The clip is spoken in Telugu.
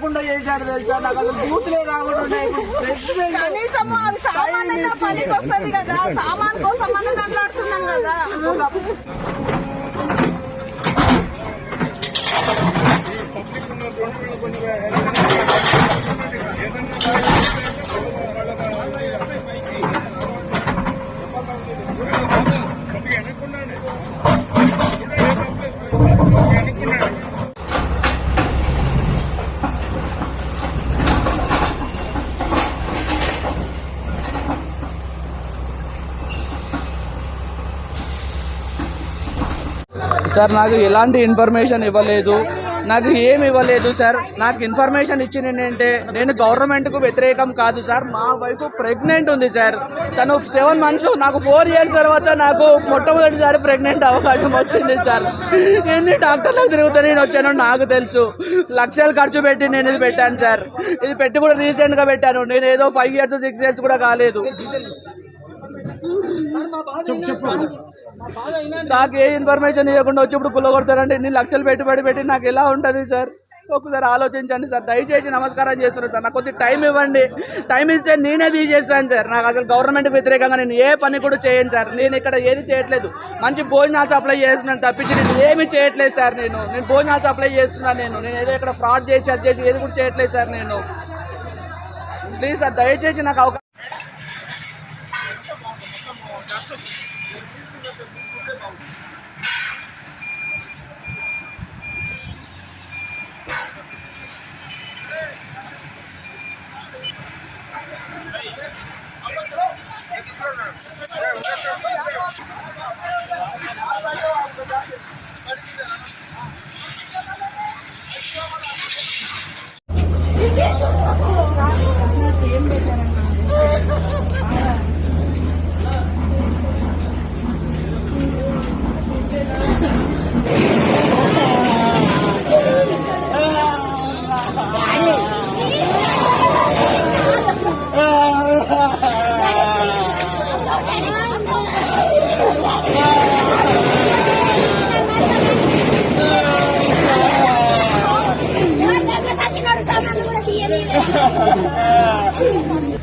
రాకుండా చేశాడు తెలుసా. నాకు అసలు బూతులే రాకుండా కనీసం అవి సామాన్ పనికి వస్తుంది కదా, సామాన్ కోసం మనం మాట్లాడుతున్నాం కదా. సార్ నాకు ఎలాంటి ఇన్ఫర్మేషన్ ఇవ్వలేదు, నాకు ఏమి ఇవ్వలేదు సార్. నాకు ఇన్ఫర్మేషన్ ఇచ్చింది ఏంటంటే నేను గవర్నమెంట్కు వ్యతిరేకం కాదు సార్. మా వైఫ్ ప్రెగ్నెంట్ ఉంది సార్. తను 7 months, నాకు 4 years తర్వాత నాకు మొట్టమొదటిసారి ప్రెగ్నెంట్ అవకాశం వచ్చింది సార్. ఎన్ని డాక్టర్లకు తిరుగుతూ నేను వచ్చానో నాకు తెలుసు. లక్షలు ఖర్చు పెట్టి నేను ఇది పెట్టాను సార్. ఇది పెట్టి కూడా రీసెంట్గా పెట్టాను. నేను ఏదో 5 years 6 years కూడా కాలేదు. నాకు ఏ ఇన్ఫర్మేషన్ ఇవ్వకుండా వచ్చి ఇప్పుడు కుల్లగొడతారంటే ఇన్ని లక్షలు పెట్టి నాకు ఎలా ఉంటుంది సార్? ఒకసారి ఆలోచించండి సార్. దయచేసి నమస్కారం చేస్తున్నాను సార్. నాకు కొద్దిగా టైం ఇవ్వండి. టైం ఇస్తే నేనే తీసేస్తాను సార్. నాకు అసలు గవర్నమెంట్ వ్యతిరేకంగా నేను ఏ పని కూడా చేయను సార్. నేను ఇక్కడ ఏది చేయట్లేదు. మంచి భోజనాలు సప్లై చేస్తున్నాను తప్పించి నేను ఏమీ చేయట్లేదు సార్. నేను భోజనాలు సప్లై చేస్తున్నాను. నేను ఏదో ఇక్కడ ఫ్రాడ్ చేసి అది చేసి ఏది కూడా చేయట్లేదు సార్. నేను ప్లీజ్ సార్ దయచేసి నాకు అవకాశం. Sama